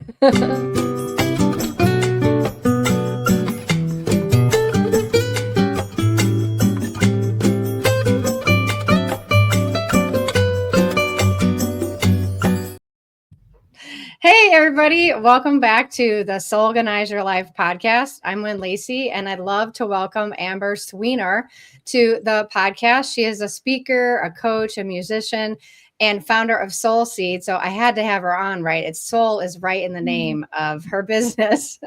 Hey, everybody. Welcome back to the Soulganize Your Life podcast. I'm Lynn Lacey, and I'd love to welcome Amber Sweener to the podcast. She is a speaker, a coach, a musician, and founder of Soul Seed. So I had to have her on, right? It's soul is right in the name of her business.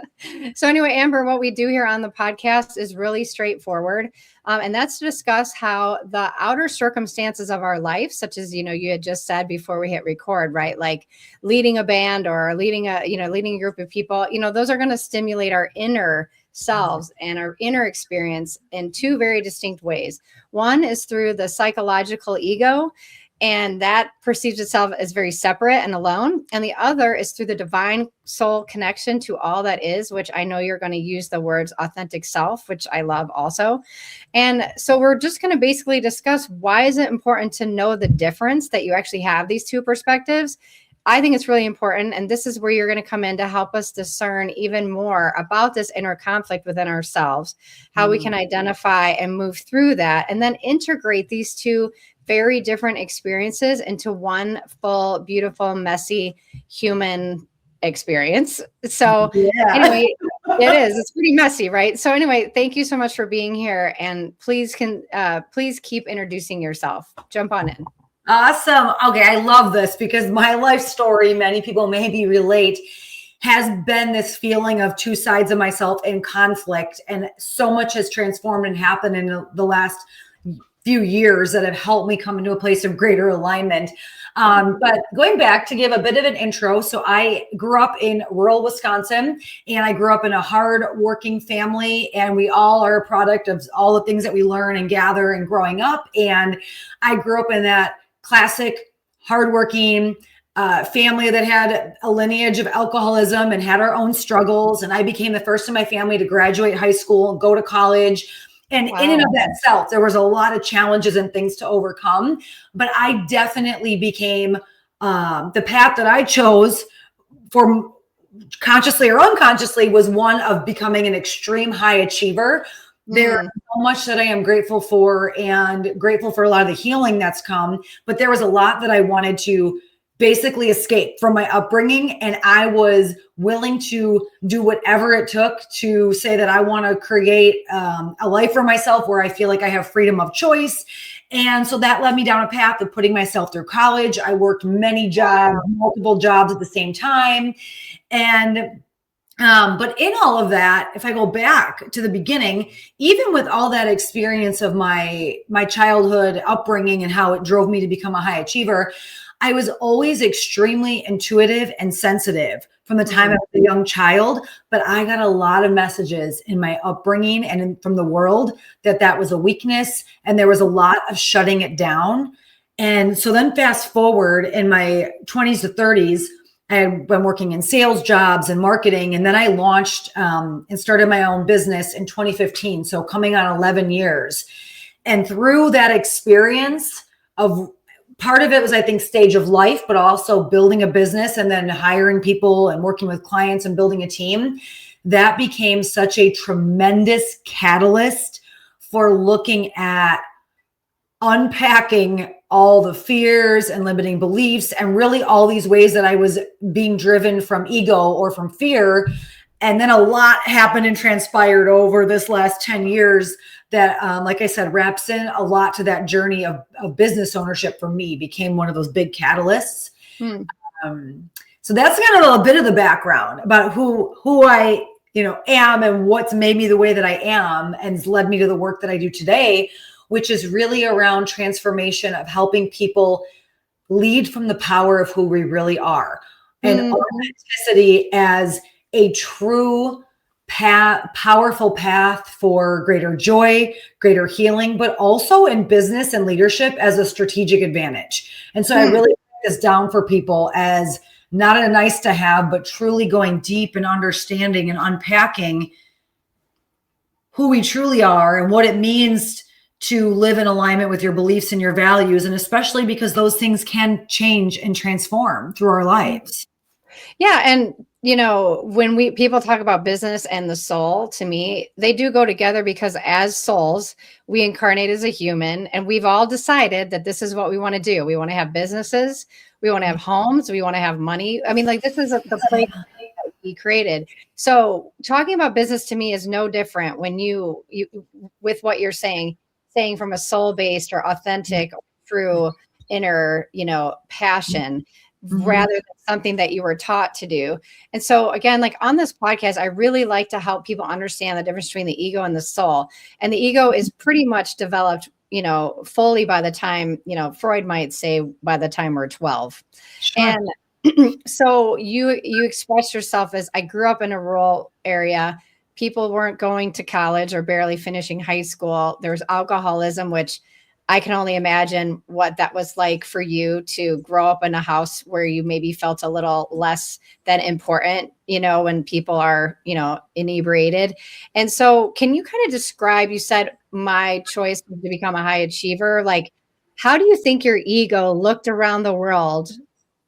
So anyway, Amber, what we do here on the podcast is really straightforward. And that's to discuss how the outer circumstances of our life, such as, you had just said before we hit record, right? Like leading a band or leading a group of people, those are going to stimulate our inner selves and our inner experience in two very distinct ways. One is through the psychological ego, and that perceives itself as very separate and alone. And the other is through the divine soul connection to all that is, which I know you're going to use the words authentic self, which I love also. And so we're just going to basically discuss why is it important to know the difference that you actually have these two perspectives. I think it's really important. And this is where you're going to come in to help us discern even more about this inner conflict within ourselves, how we can identify and move through that, and then integrate these two very different experiences into one full, beautiful, messy human experience. So anyway, it is. It's pretty messy, right? So anyway, thank you so much for being here. And please keep introducing yourself. Jump on in. Awesome. Okay. I love this because my life story, many people maybe relate, has been this feeling of two sides of myself in conflict. And so much has transformed and happened in the last few years that have helped me come into a place of greater alignment. But going back to give a bit of an intro. So I grew up in rural Wisconsin, and I grew up in a hard working family, and we all are a product of all the things that we learn and gather and growing up. And I grew up in that classic hardworking family that had a lineage of alcoholism and had our own struggles. And I became the first in my family to graduate high school and go to college. And in and of that self, there was a lot of challenges and things to overcome. But I definitely became the path that I chose for consciously or unconsciously was one of becoming an extreme high achiever. There's so much that I am grateful for and grateful for a lot of the healing that's come. But there was a lot that I wanted to basically escape from my upbringing. And I was willing to do whatever it took to say that I want to create a life for myself where I feel like I have freedom of choice. And so that led me down a path of putting myself through college. I worked many jobs, multiple jobs at the same time. And but in all of that, if I go back to the beginning, even with all that experience of my childhood upbringing and how it drove me to become a high achiever, I was always extremely intuitive and sensitive from the time I was a young child. But I got a lot of messages in my upbringing and from the world that was a weakness, and there was a lot of shutting it down. And so then fast forward in my 20s to 30s, I had been working in sales jobs and marketing. And then I launched and started my own business in 2015. So coming on 11 years. And through that experience of part of it was, I think, stage of life, but also building a business and then hiring people and working with clients and building a team, that became such a tremendous catalyst for looking at unpacking all the fears and limiting beliefs and really all these ways that I was being driven from ego or from fear. And then a lot happened and transpired over this last 10 years that, like I said, wraps in a lot to that journey of business ownership for me, became one of those big catalysts. So that's kind of a bit of the background about who I am and what's made me the way that I am and has led me to the work that I do today, which is really around transformation of helping people lead from the power of who we really are and authenticity as a true powerful path for greater joy, greater healing, but also in business and leadership as a strategic advantage. And so I really break this down for people as not a nice to have, but truly going deep and understanding and unpacking who we truly are and what it means to live in alignment with your beliefs and your values. And especially because those things can change and transform through our lives. Yeah. And when people talk about business and the soul, to me, they do go together because as souls, we incarnate as a human and we've all decided that this is what we want to do. We want to have businesses. We want to have homes. We want to have money. I mean, like this is the place that we created. So talking about business to me is no different when you with what you're saying from a soul-based or authentic, true inner, passion rather than something that you were taught to do. And so again, like on this podcast, I really like to help people understand the difference between the ego and the soul. And the ego is pretty much developed, fully by the time, Freud might say by the time we're 12. Sure. And so you express yourself as, I grew up in a rural area. People weren't going to college or barely finishing high school. There was alcoholism, which I can only imagine what that was like for you to grow up in a house where you maybe felt a little less than important, when people are, inebriated. And so can you kind of describe, you said my choice was to become a high achiever. Like, how do you think your ego looked around the world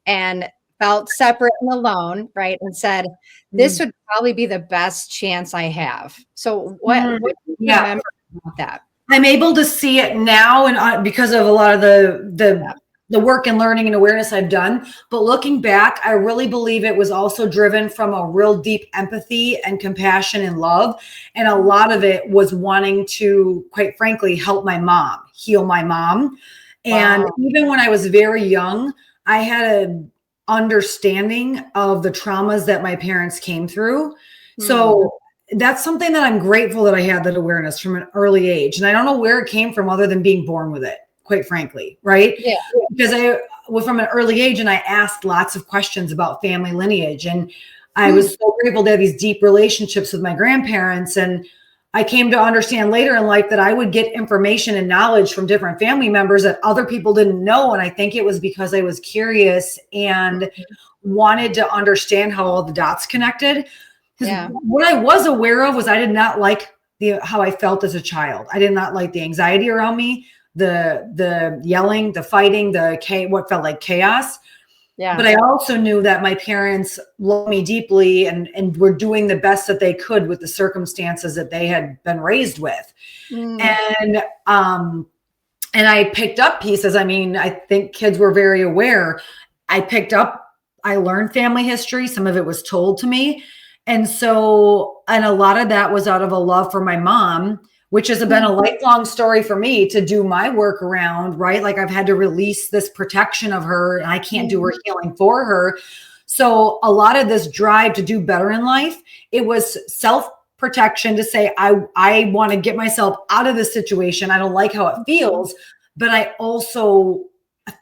and felt separate and alone, right? And said, this would probably be the best chance I have. So what do you remember about that? I'm able to see it now, and because of a lot of the work and learning and awareness I've done. But looking back, I really believe it was also driven from a real deep empathy and compassion and love. And a lot of it was wanting to, quite frankly, help my mom, heal my mom. And even when I was very young, I had an understanding of the traumas that my parents came through. So that's something that I'm grateful that I had that awareness from an early age. And I don't know where it came from other than being born with it, quite frankly. Right. Yeah. Because I was from an early age and I asked lots of questions about family lineage. And I was so grateful to have these deep relationships with my grandparents. And I came to understand later in life that I would get information and knowledge from different family members that other people didn't know. And I think it was because I was curious and wanted to understand how all the dots connected. Because what I was aware of was I did not like how I felt as a child. I did not like the anxiety around me, the yelling, the fighting, what felt like chaos. Yeah. But I also knew that my parents loved me deeply and were doing the best that they could with the circumstances that they had been raised with. And I picked up pieces. I mean, I think kids were very aware. I learned family history. Some of it was told to me. And a lot of that was out of a love for my mom, which has been a lifelong story for me to do my work around, right? Like I've had to release this protection of her and I can't do her healing for her. So a lot of this drive to do better in life, it was self-protection to say, I want to get myself out of this situation. I don't like how it feels. But I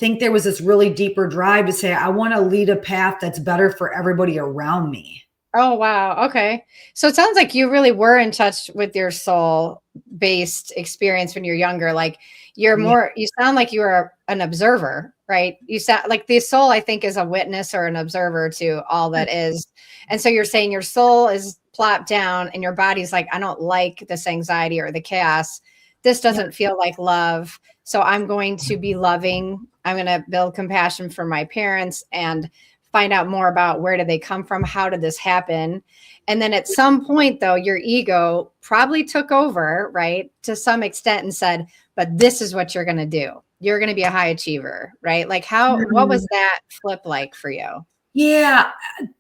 think there was this really deeper drive to say, I want to lead a path that's better for everybody around me. Oh, wow. Okay. So it sounds like you really were in touch with your soul-based experience when you're younger. Like you sound like you were an observer, right? You sound like the soul, I think, is a witness or an observer to all that is. And so you're saying your soul is plopped down and your body's like, I don't like this anxiety or the chaos. This doesn't feel like love. So I'm going to be loving. I'm going to build compassion for my parents and find out more about where did they come from? How did this happen? And then at some point, though, your ego probably took over, right, to some extent and said, but this is what you're going to do. You're going to be a high achiever, right? Like what was that flip like for you? Yeah.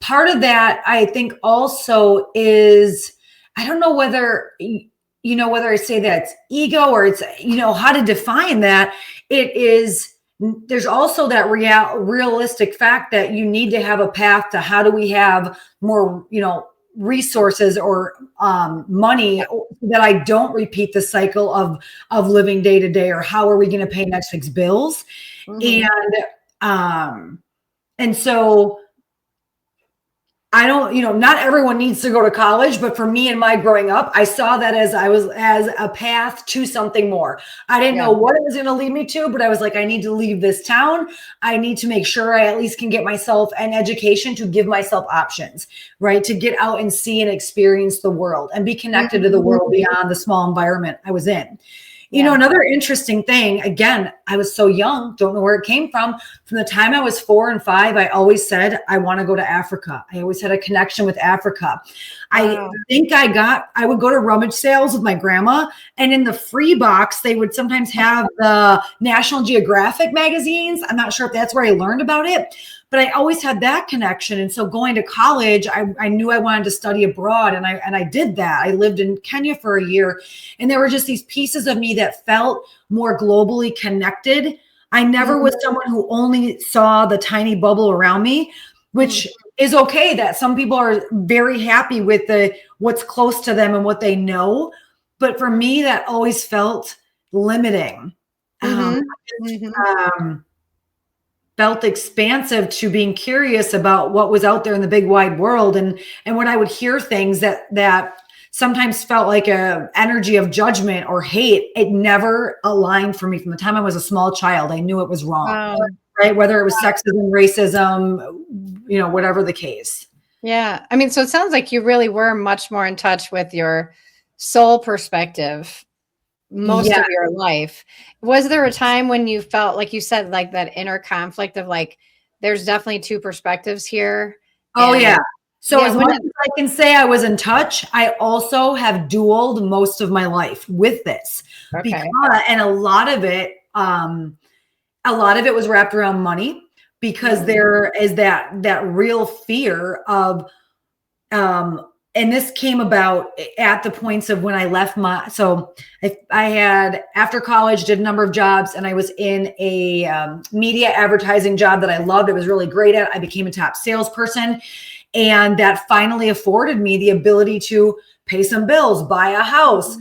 Part of that, I think also is, I don't know whether I say that's ego or it's, how to define that. It is, there's also that realistic fact that you need to have a path to how do we have more, resources or money that I don't repeat the cycle of living day to day, or how are we going to pay next week's bills? And so I don't, not everyone needs to go to college, but for me and my growing up, I saw that as a path to something more. I didn't know what it was going to lead me to, but I was like, I need to leave this town. I need to make sure I at least can get myself an education to give myself options, right? To get out and see and experience the world and be connected to the world beyond the small environment I was in. You know, another interesting thing, again, I was so young, don't know where it came from. From the time I was 4 and 5, I always said, I want to go to Africa. I always had a connection with Africa. Wow. I think I would go to rummage sales with my grandma, and in the free box, they would sometimes have the National Geographic magazines. I'm not sure if that's where I learned about it, but I always had that connection. And so going to college, I knew I wanted to study abroad, and I did that. I lived in Kenya for a year, and there were just these pieces of me that felt more globally connected. I never was someone who only saw the tiny bubble around me, which is okay. That some people are very happy with what's close to them and what they know. But for me, that always felt limiting. Felt expansive to being curious about what was out there in the big wide world. And when I would hear things that sometimes felt like a energy of judgment or hate, it never aligned for me. From the time I was a small child, I knew it was wrong, right? Whether it was sexism, racism, you know, whatever the case. Yeah. I mean, so it sounds like you really were much more in touch with your soul perspective most of your life. Was there a time when you felt, like you said, like that inner conflict of like, there's definitely two perspectives here? Oh, yeah. So as much as I can say I was in touch, I also have dueled most of my life with this. Because, and a lot of it was wrapped around money, because there is that real fear of, and this came about at the points of when I left I had, after college, did a number of jobs, and I was in a media advertising job that I loved. I was really great at. I became a top salesperson, and that finally afforded me the ability to pay some bills, buy a house,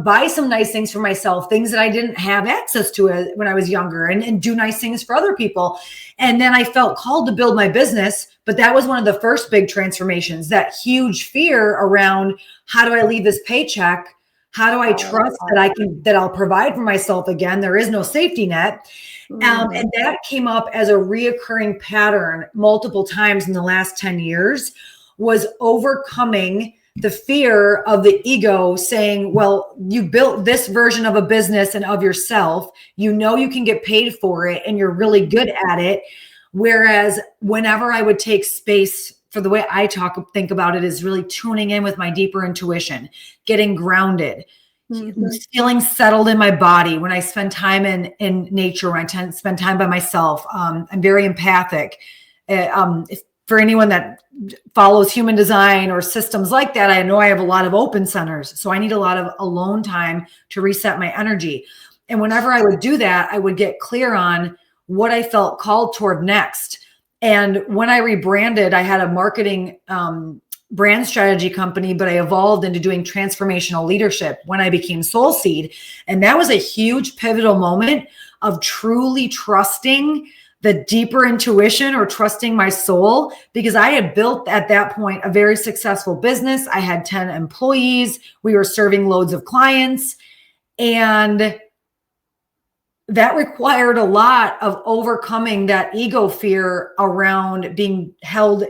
buy some nice things for myself, things that I didn't have access to when I was younger, and do nice things for other people. And then I felt called to build my business. But that was one of the first big transformations, that huge fear around, how do I leave this paycheck? How do I trust that I'll provide for myself again? There is no safety net. And that came up as a reoccurring pattern multiple times in the last 10 years, was overcoming the fear of the ego saying, well, you built this version of a business and of yourself, you know, you can get paid for it, and you're really good at it. Whereas whenever I would take space, for the way I think about it, is really tuning in with my deeper intuition, getting grounded, feeling settled in my body. When I spend time in nature, when I spend time by myself, I'm very empathic. For anyone that follows human design or systems like that, I know I have a lot of open centers. So I need a lot of alone time to reset my energy. And whenever I would do that, I would get clear on what I felt called toward next. And when I rebranded, I had a marketing brand strategy company, but I evolved into doing transformational leadership when I became Soul Seed. And that was a huge pivotal moment of truly trusting the deeper intuition, or trusting my soul, because I had built at that point a very successful business. I had 10 employees. We were serving loads of clients, and that required a lot of overcoming that ego fear around being held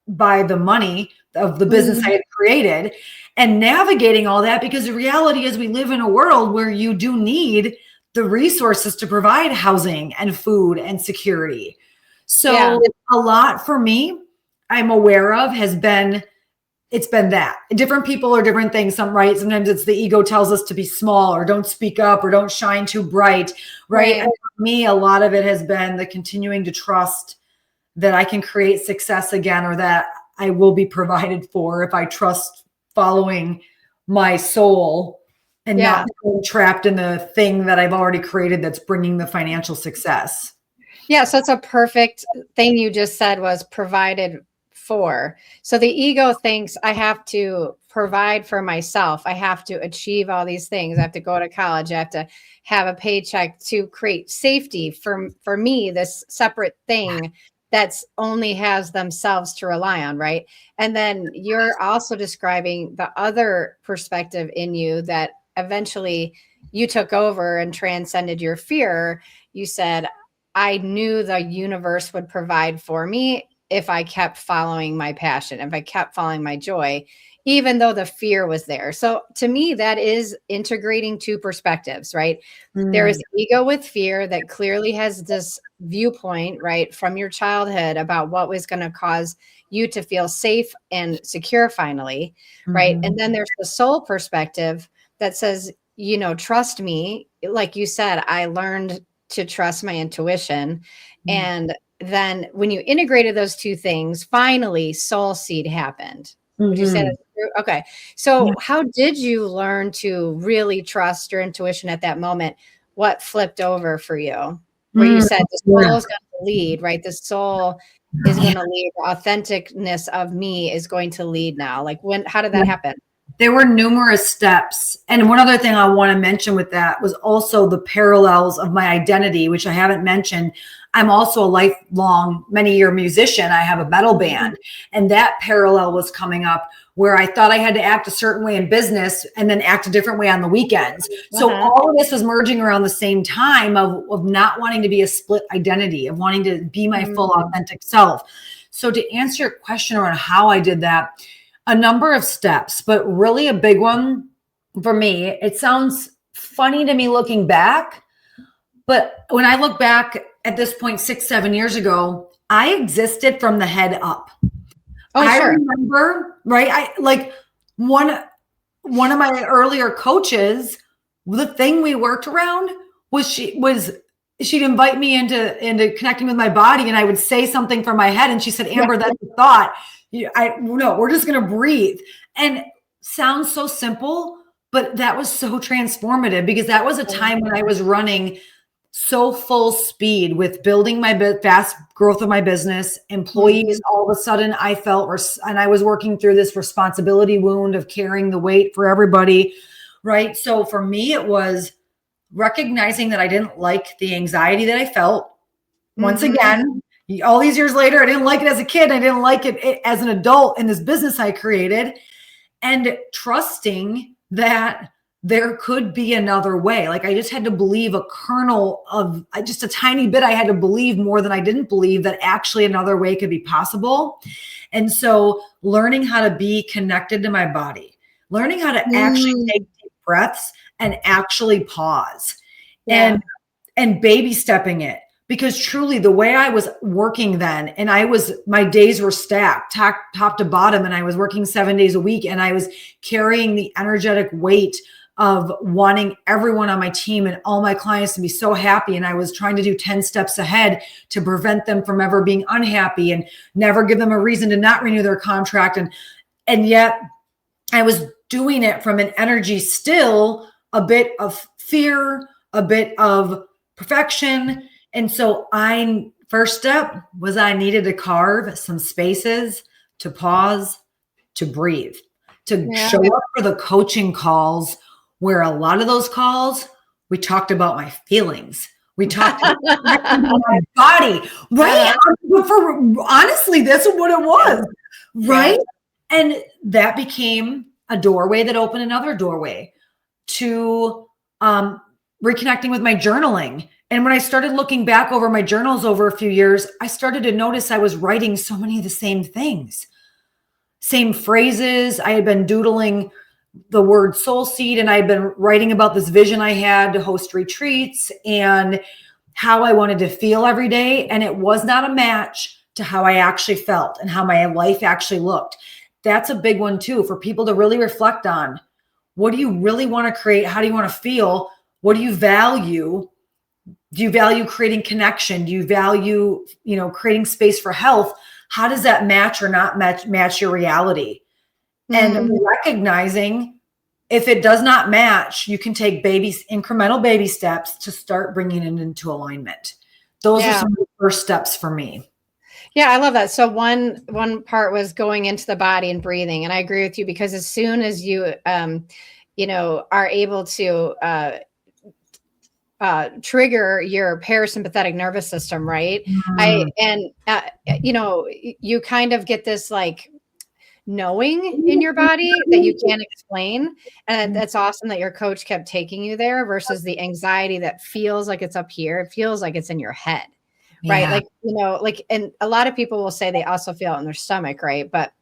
by the money of the business I had created, and navigating all that, because the reality is we live in a world where you do need the resources to provide housing and food and security. So a lot for me, I'm aware of, it's been that different people are different things. Sometimes it's the ego tells us to be small, or don't speak up, or don't shine too bright. Right. And for me, a lot of it has been the continuing to trust that I can create success again, or that I will be provided for if I trust following my soul, and not being trapped in the thing that I've already created that's bringing the financial success. Yeah. So it's a perfect thing you just said, was provided for. So the ego thinks I have to provide for myself. I have to achieve all these things. I have to go to college. I have to have a paycheck to create safety for me, this separate thing that's only has themselves to rely on. Right. And then you're also describing the other perspective in you that eventually you took over and transcended your fear. You said, I knew the universe would provide for me if I kept following my passion, if I kept following my joy, even though the fear was there. So to me, that is integrating two perspectives, right? There is ego with fear that clearly has this viewpoint, right, from your childhood about what was going to cause you to feel safe and secure finally, right? And then there's the soul perspective that says, trust me. Like you said, I learned to trust my intuition. And then when you integrated those two things, finally soul seed happened. Would you say that's true? Okay. So how did you learn to really trust your intuition at that moment? What flipped over for you? Where you said the soul is going to lead, right? The soul is going to lead. The authenticness of me is going to lead now. Like how did that happen? There were numerous steps. And one other thing I want to mention with that was also the parallels of my identity, which I haven't mentioned. I'm also a lifelong, many-year musician. I have a metal band. And that parallel was coming up where I thought I had to act a certain way in business and then act a different way on the weekends. So all of this was merging around the same time of not wanting to be a split identity, of wanting to be my full authentic self. So to answer your question around how I did that, a number of steps, but really a big one for me, it sounds funny to me looking back, but when I look back at this point, 6-7 years ago, I existed from the head up. I remember, right? I like one of my earlier coaches, the thing we worked around was she'd invite me into connecting with my body, and I would say something from my head, and she said, Amber, that's a thought. No, we're just going to breathe. And sounds so simple, but that was so transformative because that was a time when I was running so full speed with building my fast growth of my business, employees. All of a sudden I felt, and I was working through this responsibility wound of carrying the weight for everybody. Right. So for me, it was recognizing that I didn't like the anxiety that I felt. Once again, all these years later, I didn't like it as a kid. I didn't like it as an adult in this business I created, and trusting that there could be another way. Like I just had to believe a kernel of just a tiny bit. I had to believe more than I didn't believe that actually another way could be possible. And so learning how to be connected to my body, learning how to actually take deep breaths and actually pause and baby stepping it. Because truly the way I was working then, and my days were stacked top to bottom, and I was working 7 days a week, and I was carrying the energetic weight of wanting everyone on my team and all my clients to be so happy. And I was trying to do 10 steps ahead to prevent them from ever being unhappy and never give them a reason to not renew their contract. And yet I was doing it from an energy still, a bit of fear, a bit of perfection. And so first step was I needed to carve some spaces to pause, to breathe, to show up for the coaching calls, where a lot of those calls, we talked about my feelings. We talked about my body, right? Honestly, that's what it was, right? And that became a doorway that opened another doorway to reconnecting with my journaling. And when I started looking back over my journals over a few years, I started to notice I was writing so many of the same things, same phrases. I had been doodling the word soul seed, and I had been writing about this vision I had to host retreats and how I wanted to feel every day. And it was not a match to how I actually felt and how my life actually looked. That's a big one too, for people to really reflect on. What do you really want to create? How do you want to feel? What do you value? Do you value creating connection? Do you value, creating space for health? How does that match or not match your reality? And recognizing if it does not match, you can take incremental baby steps to start bringing it into alignment. Those are some of the first steps for me. Yeah, I love that. So one part was going into the body and breathing. And I agree with you, because as soon as you, are able to trigger your parasympathetic nervous system, right? You kind of get this like knowing in your body that you can't explain. And that's awesome that your coach kept taking you there versus the anxiety that feels like it's up here. It feels like it's in your head, right? Like, like, and a lot of people will say they also feel it in their stomach, right? But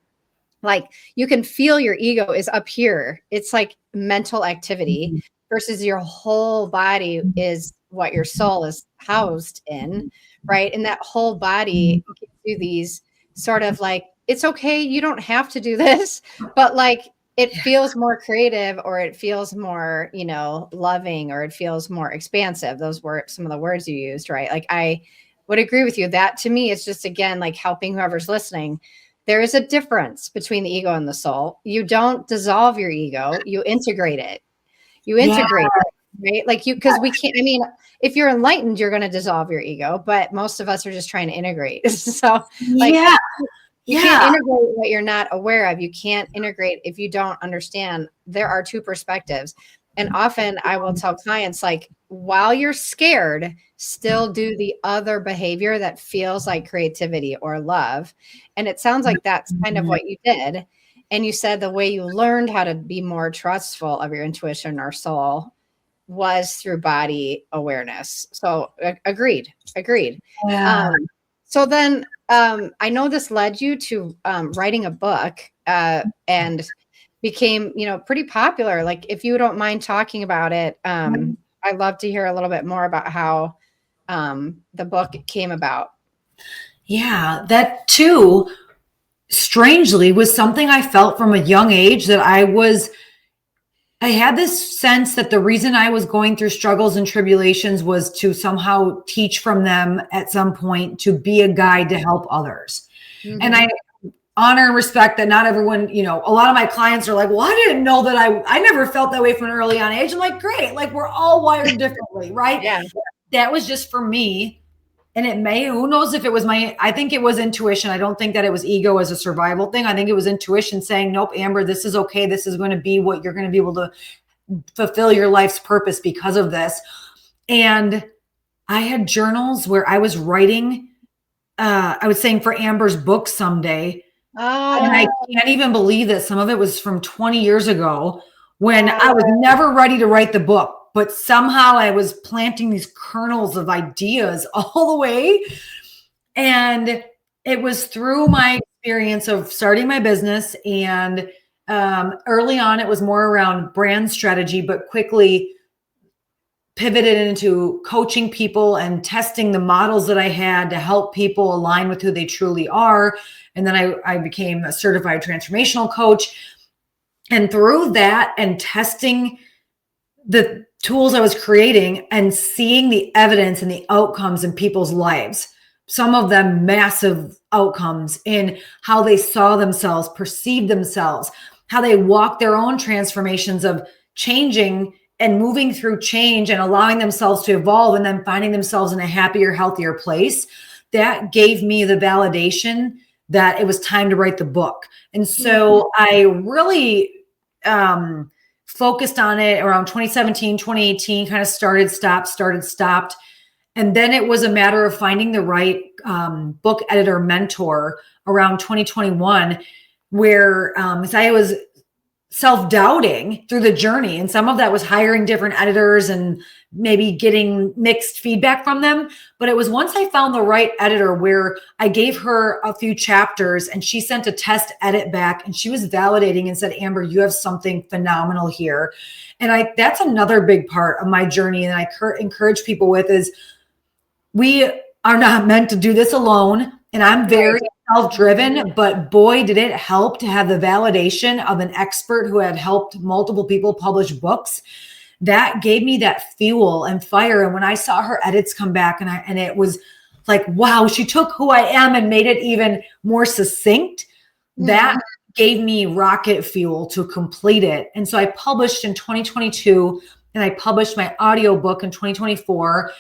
like you can feel your ego is up here. It's like mental activity versus your whole body is what your soul is housed in, right? And that whole body gives you these sort of like, it's okay, you don't have to do this, but like it feels more creative, or it feels more, loving, or it feels more expansive. Those were some of the words you used, right? Like I would agree with you. That to me is just, again, like helping whoever's listening. There is a difference between the ego and the soul. You don't dissolve your ego, you integrate it. You integrate it, right? Like because we can't, I mean, if you're enlightened, you're going to dissolve your ego, but most of us are just trying to integrate. So like, you can't integrate what you're not aware of. You can't integrate if you don't understand. There are two perspectives. And often I will tell clients, like, while you're scared, still do the other behavior that feels like creativity or love. And it sounds like that's kind of what you did. And you said the way you learned how to be more trustful of your intuition or soul was through body awareness. So agreed. Yeah. So then I know this led you to writing a book and became, pretty popular. Like, if you don't mind talking about it, I'd love to hear a little bit more about how the book came about. Yeah, that too, strangely, was something I felt from a young age, that I had this sense that the reason I was going through struggles and tribulations was to somehow teach from them at some point, to be a guide to help others. Mm-hmm. And I honor and respect that not everyone, a lot of my clients are like, well, I didn't know that I never felt that way from an early on age. I'm like, great. Like, we're all wired differently, right? Yeah. That was just for me. And who knows if it was I think it was intuition. I don't think that it was ego as a survival thing. I think it was intuition saying, nope, Amber, this is okay. This is going to be what you're going to be able to fulfill your life's purpose because of this. And I had journals where I was writing, I was saying, for Amber's book someday. Oh. And I can't even believe that some of it was from 20 years ago, when I was never ready to write the book. But somehow I was planting these kernels of ideas all the way. And it was through my experience of starting my business. And early on, it was more around brand strategy, but quickly pivoted into coaching people and testing the models that I had to help people align with who they truly are. And then I became a certified transformational coach. And through that and testing the tools I was creating and seeing the evidence and the outcomes in people's lives, some of them massive outcomes in how they saw themselves, perceived themselves, how they walked their own transformations of changing and moving through change and allowing themselves to evolve, and then finding themselves in a happier, healthier place. That gave me the validation that it was time to write the book. And so I really focused on it around 2017, 2018, kind of started, stopped. And then it was a matter of finding the right book editor mentor around 2021, where I was self-doubting through the journey. And some of that was hiring different editors and maybe getting mixed feedback from them. But it was once I found the right editor where I gave her a few chapters and she sent a test edit back, and she was validating and said, Amber, you have something phenomenal here. And that's another big part of my journey. And I encourage people with is, we are not meant to do this alone. And I'm very self-driven, but boy, did it help to have the validation of an expert who had helped multiple people publish books. That gave me that fuel and fire. And when I saw her edits come back, and it was like, wow, she took who I am and made it even more succinct. That gave me rocket fuel to complete it. And so I published in 2022, and I published my audiobook in 2024.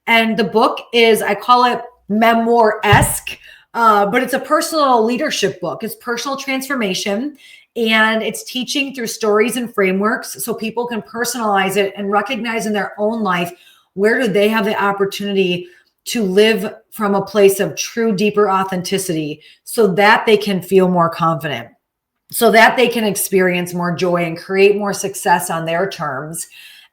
And the book is, I call it memoir-esque, but it's a personal leadership book. It's personal transformation, and it's teaching through stories and frameworks so people can personalize it and recognize in their own life, where do they have the opportunity to live from a place of true, deeper authenticity, so that they can feel more confident, so that they can experience more joy and create more success on their terms.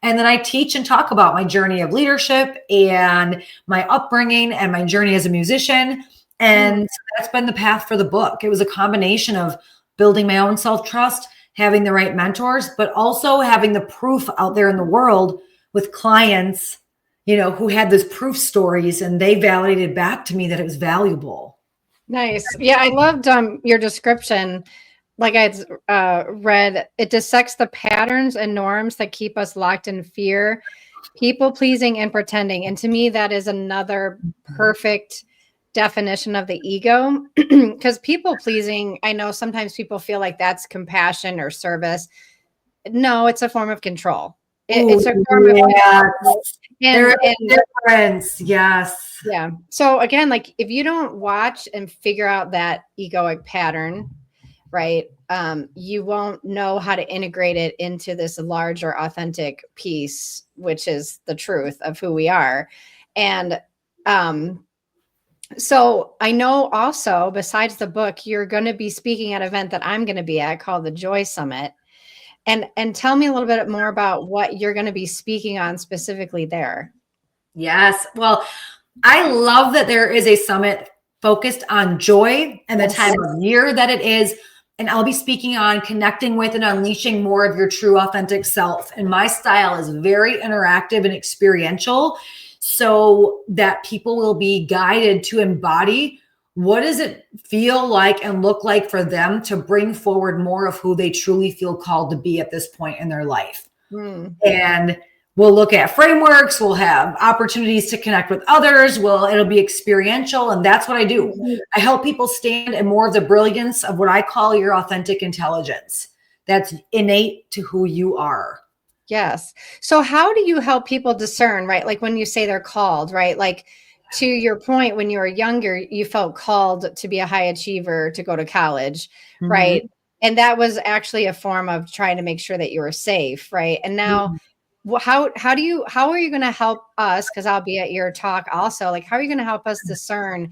And then I teach and talk about my journey of leadership and my upbringing and my journey as a musician. And so that's been the path for the book. It was a combination of building my own self-trust, having the right mentors, but also having the proof out there in the world with clients, who had those proof stories, and they validated back to me that it was valuable. Nice. Yeah, I loved your description. Like I read, it dissects the patterns and norms that keep us locked in fear, people pleasing, and pretending. And to me, that is another perfect definition of the ego. Because people pleasing, I know sometimes people feel like that's compassion or service. No, it's a form of control. It's a form of control. There is a difference. Yes. Yeah. So again, like if you don't watch and figure out that egoic pattern, right, you won't know how to integrate it into this larger authentic piece, which is the truth of who we are. And so I know also, besides the book, you're going to be speaking at an event that I'm going to be at called the Joy Summit. And tell me a little bit more about what you're going to be speaking on specifically there. Yes. Well, I love that there is a summit focused on joy and the time of year that it is. And I'll be speaking on connecting with and unleashing more of your true authentic self. And my style is very interactive and experiential, so that people will be guided to embody what does it feel like and look like for them to bring forward more of who they truly feel called to be at this point in their life. And we'll look at frameworks. We'll have opportunities to connect with others. It'll be experiential. And that's what I do. I help people stand in more of the brilliance of what I call your authentic intelligence. That's innate to who you are. Yes. So how do you help people discern, right? Like when you say they're called, right? Like to your point, when you were younger, you felt called to be a high achiever, to go to college, right? And that was actually a form of trying to make sure that you were safe, right? And now how are you going to help us? Because I'll be at your talk also. Like, how are you going to help us discern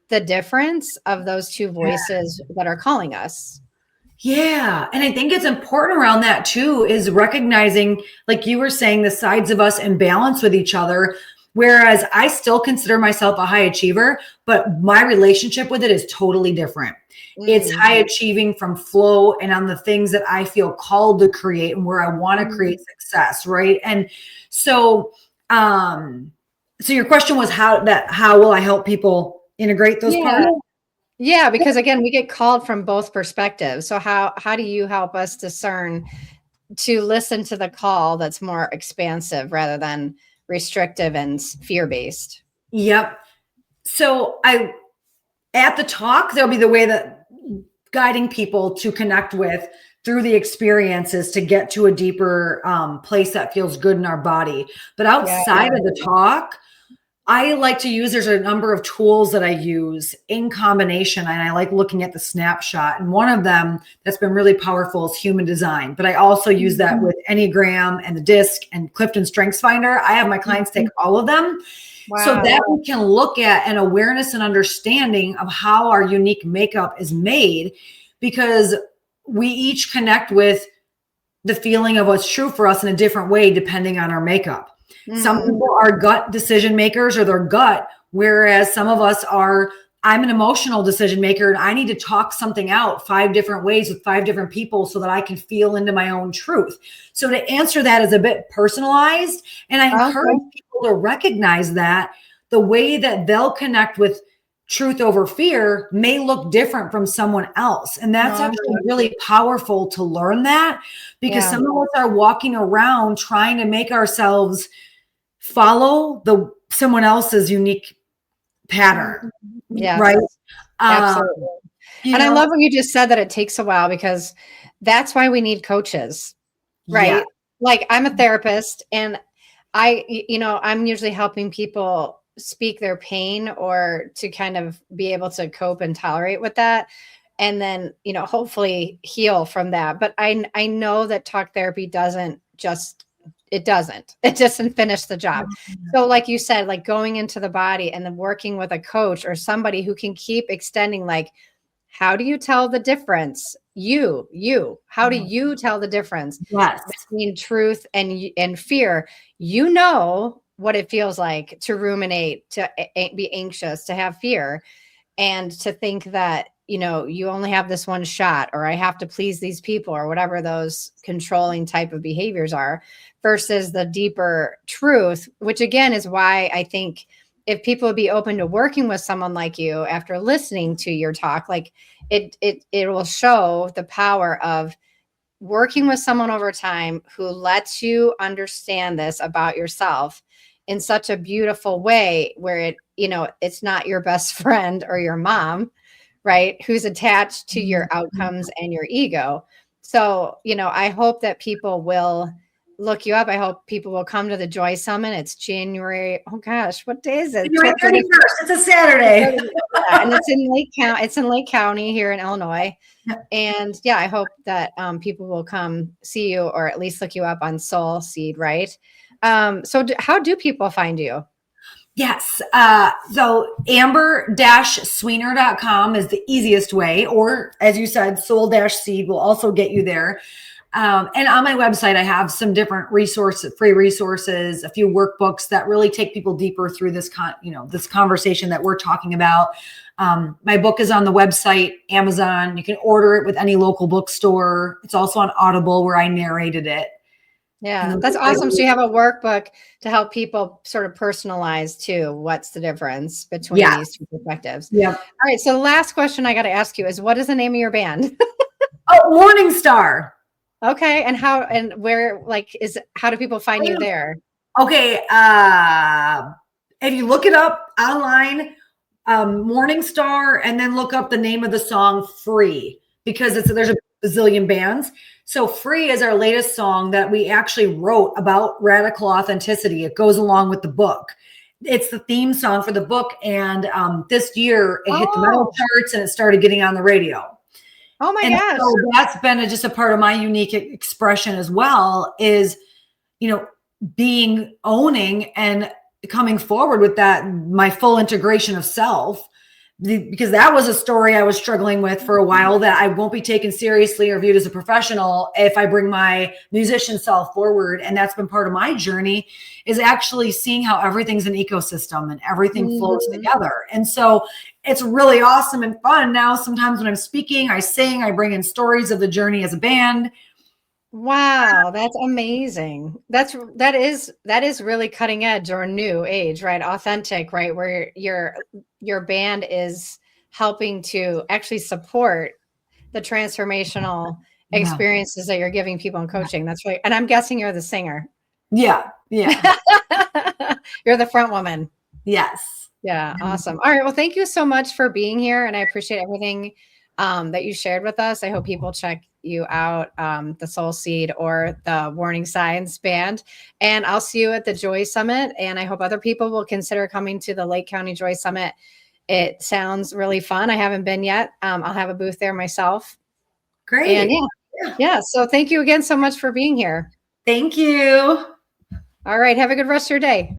the difference of those two voices that are calling us? Yeah. And I think it's important around that too, is recognizing, like you were saying, the sides of us in balance with each other. Whereas I still consider myself a high achiever, but my relationship with it is totally different. It's high achieving from flow and on the things that I feel called to create and where I want to create success. Right. And so, so your question was how will I help people integrate those parts? Yeah, because again, we get called from both perspectives. So how do you help us discern to listen to the call that's more expansive rather than restrictive and fear-based? Yep. So at the talk, there'll be the way that guiding people to connect with through the experiences to get to a deeper place that feels good in our body. But outside of the talk, I like to use, there's a number of tools that I use in combination, and I like looking at the snapshot. And one of them that's been really powerful is human design. But I also use that with Enneagram and the DISC and Clifton Strengths Finder. I have my clients take all of them. Wow. So that we can look at an awareness and understanding of how our unique makeup is made, because we each connect with the feeling of what's true for us in a different way, depending on our makeup. Some people are gut decision makers or their gut, whereas some of us are, I'm an emotional decision maker and I need to talk something out 5 different ways with 5 different people so that I can feel into my own truth. So to answer that is a bit personalized. And I encourage people to recognize that the way that they'll connect with truth over fear may look different from someone else. And that's actually really powerful to learn that, because some of us are walking around trying to make ourselves follow someone else's unique pattern. Yeah. Right. Absolutely. And I love when you just said that it takes a while, because that's why we need coaches, right? Yeah. Like I'm a therapist and I'm usually helping people speak their pain or to kind of be able to cope and tolerate with that. And then, hopefully heal from that. But I know that talk therapy doesn't finish the job. So like you said, like going into the body and then working with a coach or somebody who can keep extending, like, how do you tell the difference how do you tell the difference Yes. between truth and fear? You know what it feels like to ruminate, to be anxious, to have fear, and to think that, you only have this one shot, or I have to please these people, or whatever those controlling type of behaviors are, versus the deeper truth, which again is why I think if people would be open to working with someone like you after listening to your talk, like it will show the power of working with someone over time who lets you understand this about yourself in such a beautiful way, where it's not your best friend or your mom, right, who's attached to your outcomes and your ego. So, I hope that people will look you up. I hope people will come to the Joy Summit. It's January. Oh gosh, what day is it? January 31st. It's a Saturday. Yeah, and it's in Lake County. It's in Lake County here in Illinois. And yeah, I hope that people will come see you, or at least look you up on Soul Seed, right? So how do people find you? Yes. So amber-sweener.com is the easiest way, or as you said, soul-seed will also get you there. And on my website, I have some different free resources, a few workbooks that really take people deeper through this this conversation that we're talking about. My book is on the website, Amazon. You can order it with any local bookstore. It's also on Audible, where I narrated it. Yeah, that's awesome. So you have a workbook to help people sort of personalize too. What's the difference between these two perspectives? Yeah. All right. So the last question I got to ask you is, what is the name of your band? Oh, Morning Star. Okay. And how and where, how do people find you there? Okay. If you look it up online, Morning Star, and then look up the name of the song Free, because there's a bazillion bands. So Free is our latest song that we actually wrote about radical authenticity. It goes along with the book. It's the theme song for the book. And this year it hit the metal charts and it started getting on the radio. Oh my gosh. So that's been just a part of my unique expression as well, is, owning and coming forward with that, my full integration of self, because that was a story I was struggling with for a while, that I won't be taken seriously or viewed as a professional if I bring my musician self forward. And that's been part of my journey, is actually seeing how everything's an ecosystem and everything flows together. And so it's really awesome and fun. Now, sometimes when I'm speaking, I sing, I bring in stories of the journey as a band. Wow, that's amazing. That is really cutting edge or new age, right? Authentic, right? Where your band is helping to actually support the transformational experiences that you're giving people in coaching. That's right. And I'm guessing you're the singer. Yeah. Yeah. You're the front woman. Yes. Yeah. Awesome. All right. Well, thank you so much for being here. And I appreciate everything that you shared with us. I hope people check you out, the Soul Seed or the Warning Signs band. And I'll see you at the Joy Summit. And I hope other people will consider coming to the Lake County Joy Summit. It sounds really fun. I haven't been yet. I'll have a booth there myself. Great. And yeah. So thank you again so much for being here. Thank you. All right. Have a good rest of your day.